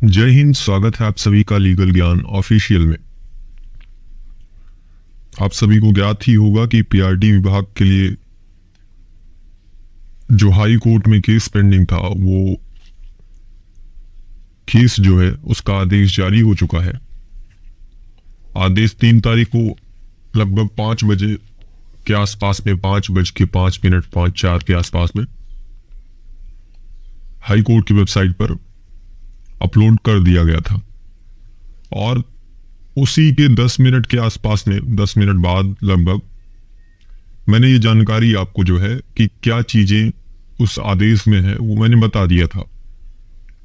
जय हिंद। स्वागत है आप सभी का लीगल ज्ञान ऑफिशियल में। आप सभी को ज्ञात ही होगा कि पीआरडी विभाग के लिए जो हाई कोर्ट में केस पेंडिंग था, वो केस जो है उसका आदेश जारी हो चुका है। आदेश 3 तारीख को लगभग 5 बजे के आसपास में, 5:05 5:04 के आसपास में हाई कोर्ट की वेबसाइट पर अपलोड कर दिया गया था। और उसी के 10 मिनट के आसपास में, 10 मिनट बाद लगभग, मैंने ये जानकारी आपको जो है कि क्या चीजें उस आदेश में है वो मैंने बता दिया था।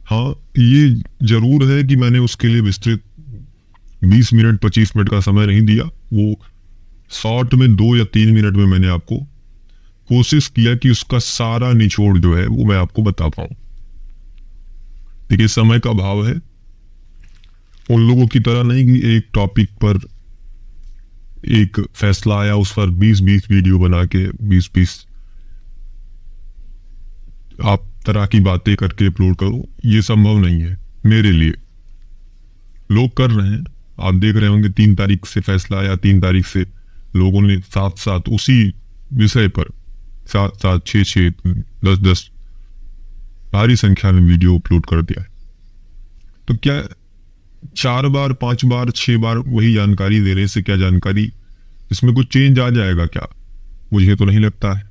हाँ, ये जरूर है कि मैंने उसके लिए विस्तृत 20 मिनट 25 मिनट का समय नहीं दिया। वो शॉर्ट में 2 या 3 मिनट में मैंने आपको कोशिश किया कि उसका सारा निचोड़ जो है वो मैं आपको बता पाऊं। देखिए, समय का अभाव है। उन लोगों की तरह नहीं कि एक टॉपिक पर एक फैसला आया उस पर 20-20 वीडियो बना के 20-20 आप तरह की बातें करके अपलोड करो। ये संभव नहीं है मेरे लिए। लोग कर रहे हैं, आप देख रहे होंगे। 3 तारीख से फैसला आया, 3 तारीख से लोगों ने साथ साथ उसी विषय पर 7-7 6-6 10-10 भारी संख्या में वीडियो अपलोड कर दिया है। तो क्या 4 बार 5 बार 6 बार वही जानकारी दे रहे से क्या जानकारी इसमें कुछ चेंज आ जाएगा क्या? मुझे तो नहीं लगता है।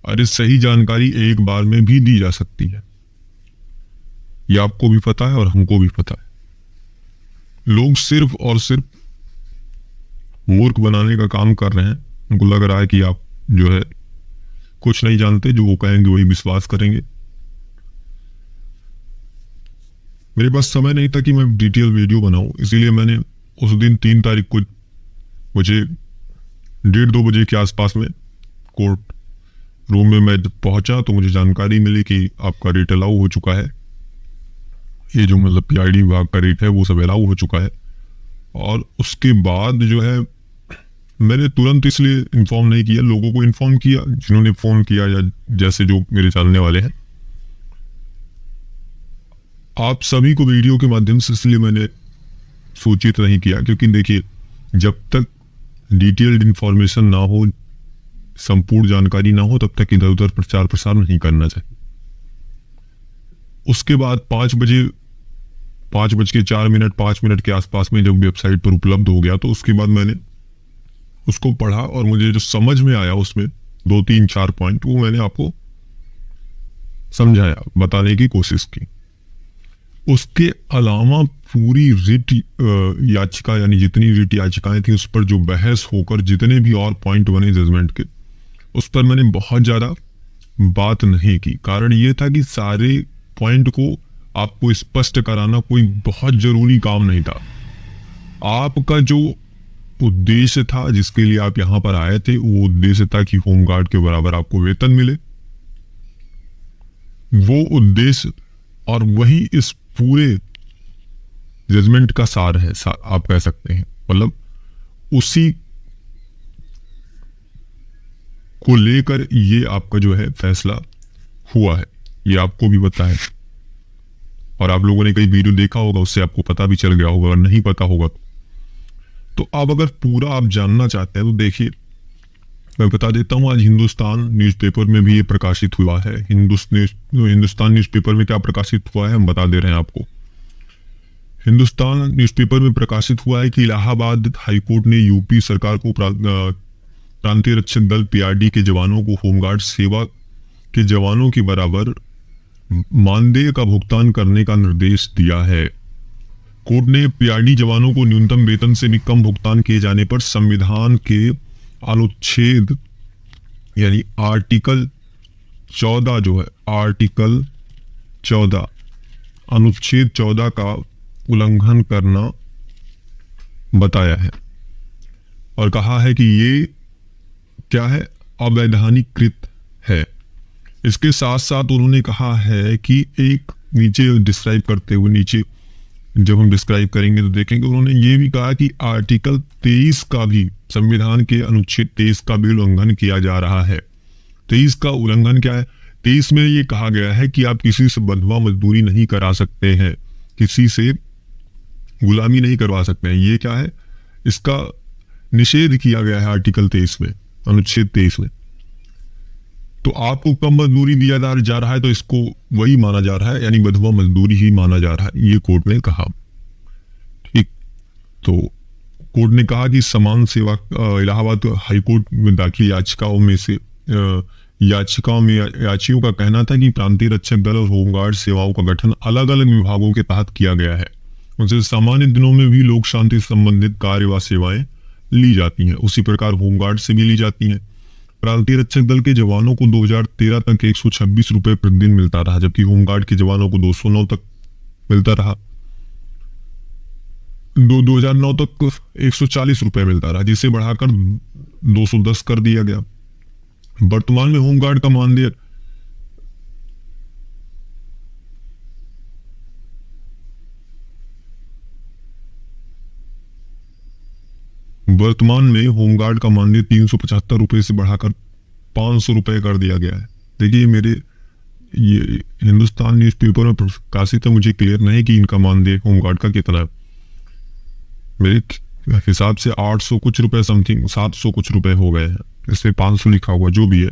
अरे, सही जानकारी एक बार में भी दी जा सकती है, ये आपको भी पता है और हमको भी पता है। लोग सिर्फ और सिर्फ मूर्ख बनाने का काम कर रहे हैं। उनको लग रहा है कि आप जो है कुछ नहीं जानते, जो वो कहेंगे वही विश्वास करेंगे। मेरे पास समय नहीं था कि मैं डिटेल वीडियो बनाऊं, इसीलिए मैंने उस दिन 3 तारीख को मुझे 1:30-2 बजे के आसपास में कोर्ट रूम में मैं पहुंचा तो मुझे जानकारी मिली कि आपका रेट अलाउ हो चुका है। ये जो मतलब पीआईडी विभाग का रेट है वो सब अलाउ हो चुका है। और उसके बाद जो है मैंने तुरंत इसलिए इन्फॉर्म नहीं किया, लोगों को इन्फॉर्म किया जिन्होंने फोन किया या जैसे जो मेरे जानने वाले हैं। आप सभी को वीडियो के माध्यम से इसलिए मैंने सूचित नहीं किया क्योंकि देखिए, जब तक डिटेल्ड इंफॉर्मेशन ना हो, संपूर्ण जानकारी ना हो, तब तक इधर उधर प्रचार प्रसार नहीं करना चाहिए। उसके बाद 5:04 5 मिनट के आसपास में जब वेबसाइट पर उपलब्ध हो गया तो उसके बाद मैंने उसको पढ़ा और मुझे जो समझ में आया उसमें 2 3 4 पॉइंट वो मैंने आपको समझाया, बताने की कोशिश की। उसके अलावा पूरी रिट याचिका यानी जितनी रिट याचिकाएं थी उस पर जो बहस होकर जितने भी और पॉइंट बने जजमेंट के, उस पर मैंने बहुत ज्यादा बात नहीं की। कारण ये था कि सारे पॉइंट को आपको स्पष्ट कराना कोई बहुत जरूरी काम नहीं था। आपका जो उद्देश्य था, जिसके लिए आप यहां पर आए थे, वो उद्देश्य था कि होमगार्ड के बराबर आपको वेतन मिले। वो उद्देश्य और वही इस पूरे जजमेंट का सार है, आप कह सकते हैं। मतलब उसी को लेकर ये आपका जो है फैसला हुआ है, ये आपको भी पता है। और आप लोगों ने कई वीडियो देखा होगा, उससे आपको पता भी चल गया होगा। और नहीं पता होगा तो अब अगर पूरा आप जानना चाहते हैं तो देखिए, मैं बता देता हूं। आज हिंदुस्तान न्यूज़पेपर में भी ये प्रकाशित हुआ है। हिंदुस्तान न्यूज़पेपर में क्या प्रकाशित हुआ है हम बता दे रहे हैं आपको। हिंदुस्तान न्यूज़पेपर में प्रकाशित हुआ है कि इलाहाबाद हाईकोर्ट ने यूपी सरकार को प्रांतीय रक्षक दल पीआरडी के जवानों को होमगार्ड सेवा के जवानों के बराबर मानदेय का भुगतान करने का निर्देश दिया है। कोर्ट ने पीआरडी जवानों को न्यूनतम वेतन से भी कम भुगतान किए जाने पर संविधान के अनुच्छेद यानी आर्टिकल 14 जो है, आर्टिकल 14 अनुच्छेद 14 का उल्लंघन करना बताया है और कहा है कि ये क्या है, अवैधानिकृत है। इसके साथ साथ उन्होंने कहा है कि एक नीचे डिस्क्राइब करते हुए, नीचे जब हम डिस्क्राइब करेंगे तो देखेंगे, उन्होंने ये भी कहा कि आर्टिकल 23 का भी, संविधान के अनुच्छेद 23 का भी उल्लंघन किया जा रहा है। 23 का उल्लंघन क्या है? 23 में ये कहा गया है कि आप किसी से बंधुआ मजदूरी नहीं करा सकते हैं, किसी से गुलामी नहीं करवा सकते हैं। ये क्या है, इसका निषेध किया गया है आर्टिकल 23 में, अनुच्छेद 23 में। तो आपको कम मजदूरी दिया जा रहा है तो इसको वही माना जा रहा है, यानी बंधुआ मजदूरी ही माना जा रहा है, ये कोर्ट ने कहा। ठीक, तो कोर्ट ने कहा कि समान सेवा इलाहाबाद हाईकोर्ट में दाखिल याचिकाओं में याचियों का कहना था कि प्रांतीय रक्षक दल और होमगार्ड सेवाओं का गठन अलग अलग विभागों के तहत किया गया है। उनसे सामान्य दिनों में भी लोक शांति संबंधित कार्य व सेवाएं ली जाती हैं, उसी प्रकार होमगार्ड से भी ली जाती हैं। प्रांतीय रक्षक दल के जवानों को 2013 तक 126 रुपए प्रतिदिन मिलता रहा, जबकि होमगार्ड के जवानों को 209 तक मिलता रहा। 2009 तक 140 रुपए मिलता रहा, जिसे बढ़ाकर 210 कर दिया गया। वर्तमान में होमगार्ड का मानदेय वर्तमान में होमगार्ड का मानदेय 375 रुपए से बढ़ाकर 500 रुपए कर दिया गया है। देखिए मेरे ये हिंदुस्तान न्यूज़पेपर में प्रकाशित है, मुझे क्लियर नहीं कि इनका मानदेय होमगार्ड का कितना है। मेरे हिसाब से 800 कुछ रुपए समथिंग 700 कुछ रुपए हो गए हैं, इसमें 500 लिखा हुआ जो भी है।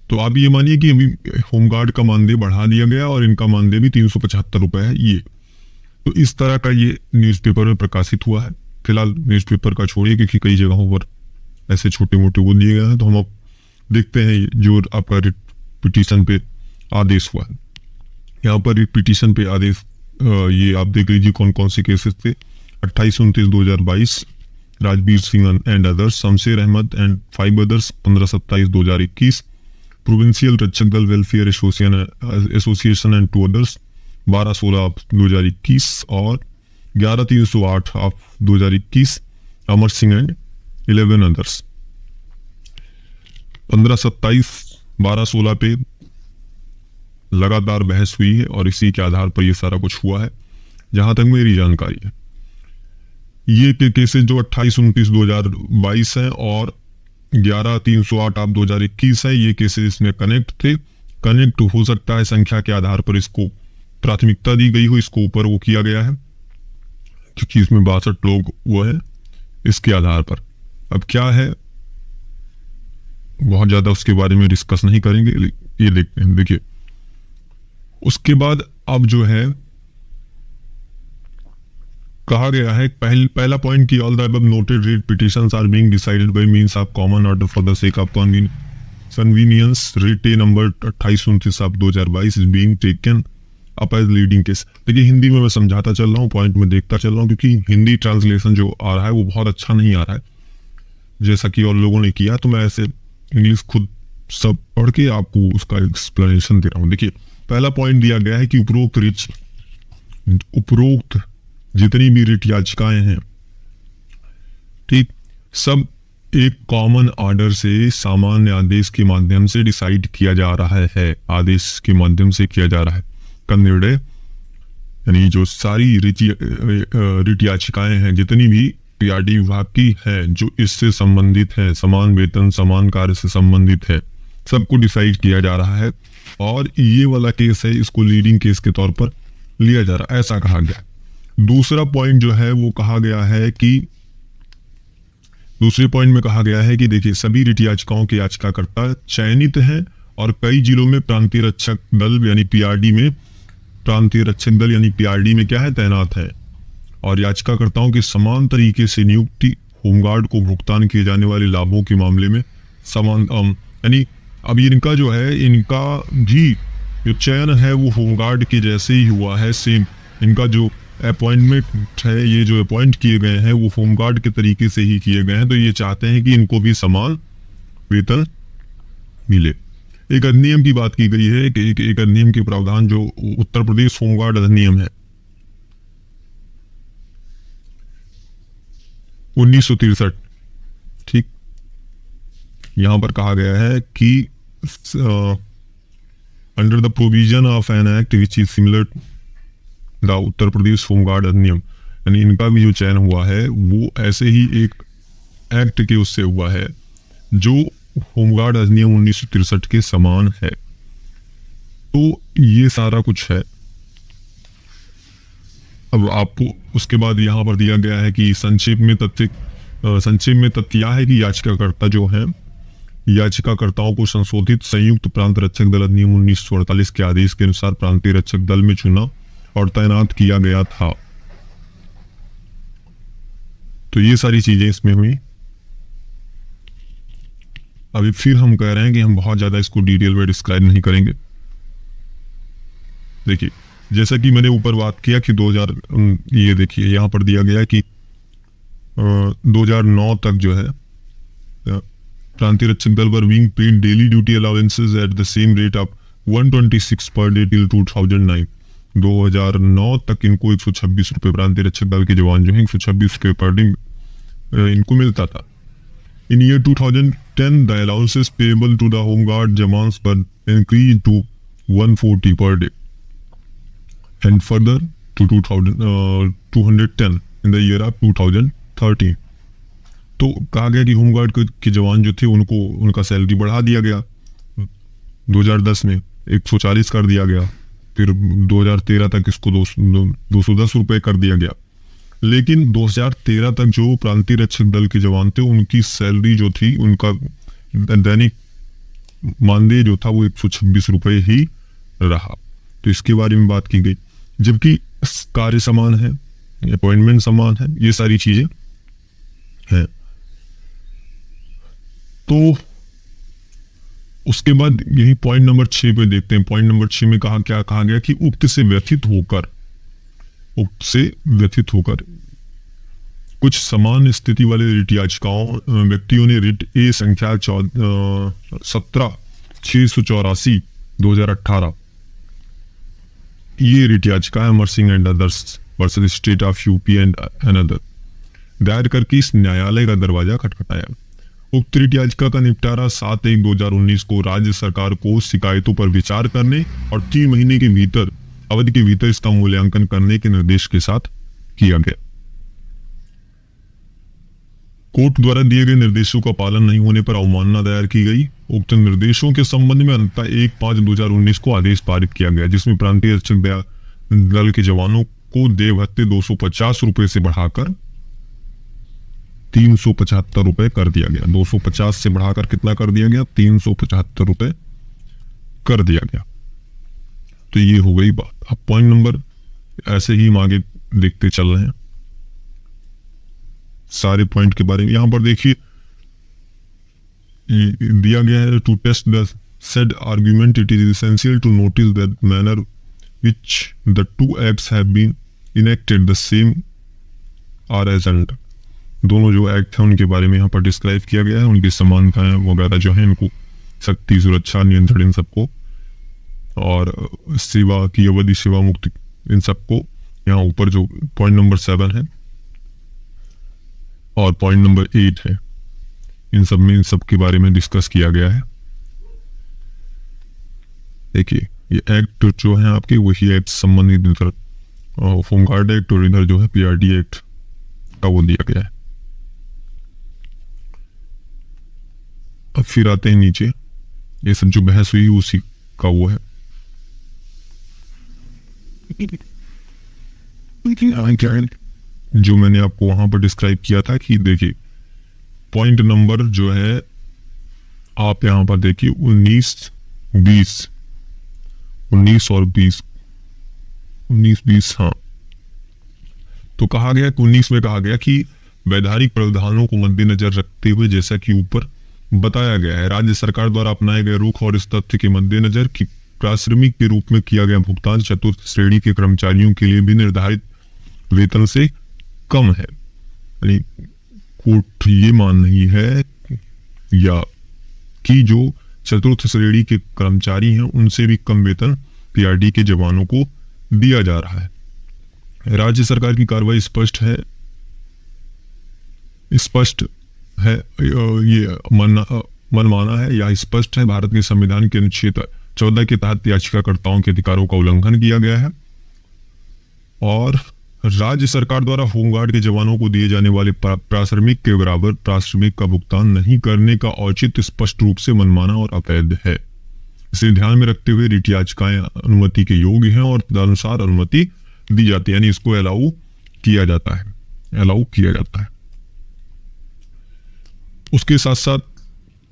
तो आप ये मानिए कि अभी होमगार्ड का मानदेय बढ़ा दिया गया और इनका मानदेय भी 375 रुपए है। ये तो इस तरह का ये न्यूज़पेपर में प्रकाशित हुआ है। फिलहाल न्यूज़पेपर का छोड़िए, क्योंकि कई जगहों पर ऐसे छोटे मोटे वो दिए गए हैं। तो हम अब देखते हैं जो आपका रिट पिटीशन पे आदेश हुआ है। यहाँ पर रिट पिटीशन पे आदेश ये आप देख लीजिए कौन कौन से केसेस थे। 28/29/2022 Rajveer Singh and others, Shamsher Ahmed and 5 others 15/27/2021, provincial Rakshak Dal welfare association and 2 others 12/16/2021 और 11/308/2021 अमर सिंह एंड 11 अदर्स। 15/27/12/16 पे लगातार बहस हुई है और इसी के आधार पर यह सारा कुछ हुआ है, जहां तक मेरी जानकारी है। ये केसेस जो 28/29/2022 है और 11/308/2021 है, ये केसेस इसमें कनेक्ट थे। कनेक्ट हो सकता है संख्या के आधार पर इसको प्राथमिकता दी गई हो, इसको ऊपर वो किया गया है, क्योंकि इसमें 62 लोग वो है इसके आधार पर। अब क्या है बहुत ज्यादा उसके बारे में डिस्कस नहीं करेंगे, ये देखते हैं। देखिए उसके बाद अब जो है कहा गया है पहला पॉइंट की all the above noted writ petitions are being decided by means of common order for the sake of convenience. Writ A number 28/29/2022 is being taken up as leading case. देखिए हिंदी में मैं समझाता चल रहा हूँ, पॉइंट में देखता चल रहा हूँ, क्योंकि हिंदी ट्रांसलेशन जो आ रहा है वो बहुत अच्छा नहीं आ रहा है जैसा कि और लोगों ने किया। तो मैं ऐसे इंग्लिश खुद सब पढ़ के आपको उसका एक्सप्लेनेशन दे रहा हूँ। देखिए पहला पॉइंट दिया गया है कि उपरोक्त जितनी भी रिट याचिकाएं हैं, ठीक, सब एक कॉमन ऑर्डर से सामान्य आदेश के माध्यम से डिसाइड किया जा रहा है, आदेश के माध्यम से किया जा रहा है का निर्णय। यानी जो सारी रिट याचिकाएं हैं जितनी भी पीआरडी विभाग की है जो इससे संबंधित है, समान वेतन समान कार्य से संबंधित है, सबको डिसाइड किया जा रहा है। और ये वाला केस है, इसको लीडिंग केस के तौर पर लिया जा रहा है, ऐसा कहा गया। दूसरा पॉइंट जो है वो कहा गया है कि दूसरे पॉइंट में कहा गया है कि देखिए सभी रिट याचिकाओं के याचिकाकर्ता चयनित हैं और कई जिलों में प्रांतीय रक्षक दल यानी पीआरडी में क्या है, तैनात है। और याचिकाकर्ताओं के समान तरीके से नियुक्ति होमगार्ड को भुगतान किए जाने वाले लाभों के मामले में समान यानी अब इनका जो है, इनका भी जो चयन है वो होमगार्ड के जैसे ही हुआ है, सेम। इनका जो अपॉइंटमेंट है, ये जो अपॉइंट किए गए हैं वो होमगार्ड के तरीके से ही किए गए हैं। तो ये चाहते हैं कि इनको भी समान वेतन मिले। एक अधिनियम की बात की गई है कि एक अधिनियम के प्रावधान जो उत्तर प्रदेश होमगार्ड अधिनियम है 1963, ठीक, यहां पर कहा गया है कि under the provision of an act which is similar the Uttar Pradesh home guard अधिनियम, यानी इनका भी जो चयन हुआ है वो ऐसे ही एक एक्ट के उससे हुआ है जो होमगार्ड अधिनियम 1963 के समान है। तो ये सारा कुछ है। अब आपको उसके बाद यहाँ पर दिया गया है कि संक्षेप में तथ्य यह है कि याचिकाकर्ता जो है याचिकाकर्ताओं को संशोधित संयुक्त प्रांत रक्षक दल अधिनियम 1948 के आदेश के अनुसार प्रांतीय रक्षक दल में चुना और तैनात किया गया था। तो ये सारी चीजें इसमें हुई। अभी फिर हम कह रहे हैं कि हम बहुत ज्यादा इसको डिटेल में डिस्क्राइब नहीं करेंगे। देखिए, जैसा कि मैंने ऊपर बात किया कि 2000 ये देखिए यहाँ पर दिया गया कि 2009 तक जो है प्रांतीय रक्षक दल पर being paid daily duty allowances at the same rate of 126 per day till 2009। 2009 तक इनको 126 रुपए प्रांतीय रक्षक दल के जवान जो है 126 रुपए पर डे इनको मिलता था। In year 2010 the allowances payable to the home guard jawans पर increase to 140 per day and further to 210 in the year of 2013। तो कहा गया कि होमगार्ड के जवान जो थे उनको उनका सैलरी बढ़ा दिया गया। 2010 में 140 कर दिया गया, फिर 2013 तक इसको 210 रुपए कर दिया गया। लेकिन 2013 तक जो प्रांतीय रक्षक दल के जवान थे उनकी सैलरी जो थी, उनका दैनिक मानदेय जो था वो 126 रुपए ही रहा। तो इसके बारे में बात की गई, जबकि कार्य समान है, अपॉइंटमेंट समान है, ये सारी चीजें हैं। तो उसके बाद यही पॉइंट नंबर 6 पे देखते हैं। पॉइंट नंबर 6 में क्या कहा गया कि उक्त से व्यथित होकर कुछ समान स्थिति वाले रिट याचिकाओं व्यक्तियों ने रिट ए संख्या 17/684 2018 ये रिट याचिका है Amar Singh and others versus state of UP and another दायर करके इस न्यायालय का दरवाजा खटखटाया। उक्त रिट याचिका का निपटारा 7/1/2019 को राज्य सरकार को शिकायतों पर विचार करने और 3 महीने के भीतर अवधि के भीतर इसका मूल्यांकन करने के निर्देश के साथ किया गया। कोर्ट द्वारा दिए गए निर्देशों का पालन नहीं होने पर अवमानना दायर की गई। उक्त निर्देशों के संबंध में अंततः 1/5/2019 को आदेश पारित किया गया, जिसमें प्रांतीय रक्षक दल के जवानों को देय भत्ते 250 रुपए से बढ़ाकर 375 रुपए कर दिया गया। 250 से बढ़ाकर कितना कर दिया गया? 375 रुपए कर दिया गया। तो ये हो गई बात। अब पॉइंट नंबर ऐसे ही हम आगे देखते चल रहे हैं सारे पॉइंट के बारे में। यहां पर देखिए दिया गया है to test the said argument it is essential to notice that manner which the two acts have been enacted the same are as under। दोनों जो एक्ट हैं उनके बारे में यहाँ पर डिस्क्राइब किया गया है, उनकी समानताएं वगैरह जो है, इनको शक्ति, सुरक्षा, नियंत्रण, इन सबको, और सेवा की अवधि, सेवा मुक्ति, इन सबको यहाँ ऊपर जो पॉइंट नंबर 7 है और पॉइंट नंबर 8 है, इन सब में इन सब के बारे में डिस्कस किया गया है। देखिए ये एक्ट जो है आपके वही एक्ट संबंधित इधर होमगार्ड एक्ट और इधर जो है पीआरडी एक्ट का वो दिया गया है। अब फिर आते हैं नीचे, ये सब जो बहस हुई उसी का वो है। जो मैंने आपको वहां पर डिस्क्राइब किया था कि देखिए पॉइंट नंबर जो है आप यहां पर देखिए 19 और 20 हाँ। तो कहा गया 19 में कहा गया कि वैधानिक प्रावधानों को मद्देनजर रखते हुए, जैसा कि ऊपर बताया गया है, राज्य सरकार द्वारा अपनाए गए रुख और इस तथ्य के मद्देनजर कि प्राश्रमिक के रूप में किया गया भुगतान चतुर्थ श्रेणी के कर्मचारियों के लिए भी निर्धारित वेतन से कम है। यानी कोर्ट ये मान रही है या कि जो चतुर्थ श्रेणी के कर्मचारी हैं उनसे भी कम वेतन पीआरडी के जवानों को दिया जा रहा है। राज्य सरकार की कार्रवाई स्पष्ट है, ये मनमाना है या स्पष्ट है। भारत के संविधान के अनुच्छेद 14 के तहत याचिकाकर्ताओं के अधिकारों का उल्लंघन किया गया है और राज्य सरकार द्वारा होमगार्ड के जवानों को दिए जाने वाले प्राश्रमिक के बराबर प्राश्रमिक का भुगतान नहीं करने का औचित्य स्पष्ट रूप से मनमाना और अवैध है। इसे ध्यान में रखते हुए रिट याचिकाएं अनुमति के योग्य हैं और तदनुसार अनुमति दी जाती है, यानी इसको अलाउ किया जाता है। उसके साथ साथ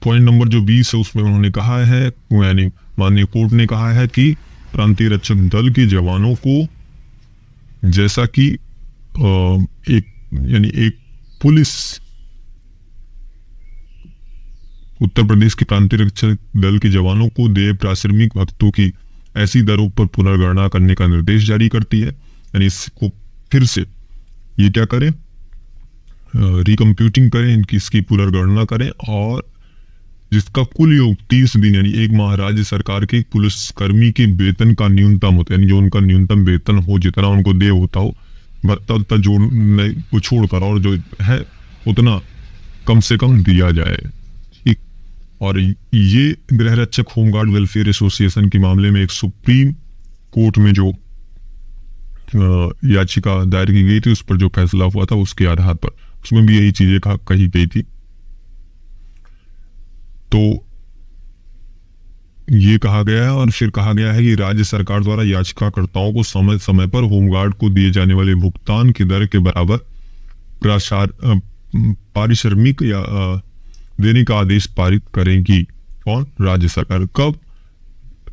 पॉइंट नंबर जो 20 है उसमें उन्होंने कहा है, यानी माननीय कोर्ट ने कहा है कि प्रांतीय रक्षक दल के जवानों को जैसा कि एक पुलिस, उत्तर प्रदेश के प्रांतीय रक्षक दल के जवानों को देय प्राश्रमिक भत्तों की ऐसी दरों पर पुनर्गणना करने का निर्देश जारी करती है। यानी इसको फिर से ये क्या करें, रिकम्प्यूटिंग करें, इसकी पुनर्गणना करें, और जिसका कुल योग 30 दिन यानी 1 माह राज्य सरकार के पुलिसकर्मी के वेतन का न्यूनतम होता है, यानी जो उनका न्यूनतम वेतन हो, जितना उनको देय होता हो, भत्ता उत्ता जोड़ने को छोड़कर, और जो है उतना कम से कम दिया जाए। ठीक। और ये गृह रक्षक होमगार्ड वेलफेयर एसोसिएशन के मामले में एक सुप्रीम कोर्ट में जो याचिका दायर की गई थी, उस पर जो फैसला हुआ था उसके आधार पर, उसमें भी यही चीजें कही गई थी। तो ये कहा गया है, और फिर कहा गया है कि राज्य सरकार द्वारा याचिकाकर्ताओं को समय समय पर होमगार्ड को दिए जाने वाले भुगतान की दर के बराबर पारिश्रमिक या देने का आदेश पारित करेगी। कौन? राज्य सरकार। कब?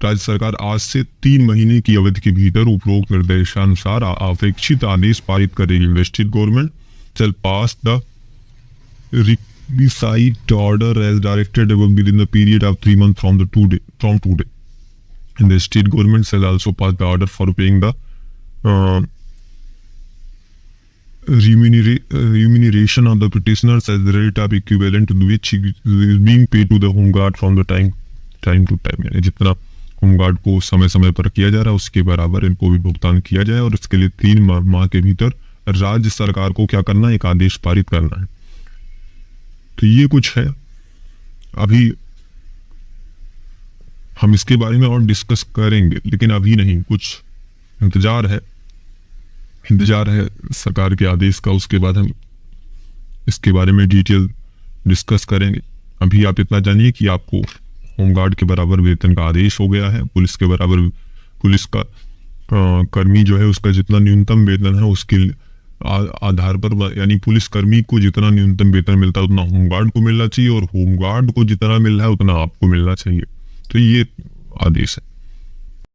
राज्य सरकार आज से 3 महीने की अवधि के भीतर उपरोक्त निर्देशानुसार अपेक्षित आदेश पारित करेगी। The state government shall pass the requisite order as directed above within the period of 3 months from today. And the state government shall also pass the order for paying the remuneration of the petitioners as the rate of equivalent to which is being paid to the homeguard from the time to time। यानी जितना home guard को समय समय पर किया जा रहा है उसके बराबर इनको भी भुगतान किया जाए, और इसके लिए 3 माह के भीतर राज्य सरकार को क्या करना है? एक आदेश पारित करना है। तो ये कुछ है। अभी हम इसके बारे में और डिस्कस करेंगे, लेकिन अभी नहीं, कुछ इंतजार है सरकार के आदेश का। उसके बाद हम इसके बारे में डिटेल डिस्कस करेंगे। अभी आप इतना जानिए कि आपको होमगार्ड के बराबर वेतन का आदेश हो गया है। पुलिस के बराबर पुलिस का कर्मी जो है उसका जितना न्यूनतम वेतन है उसके आधार पर, यानी पुलिस कर्मी को जितना न्यूनतम वेतन मिलता है उतना होमगार्ड को मिलना चाहिए, और होमगार्ड को जितना मिल रहा है उतना आपको मिलना चाहिए। तो ये आदेश है।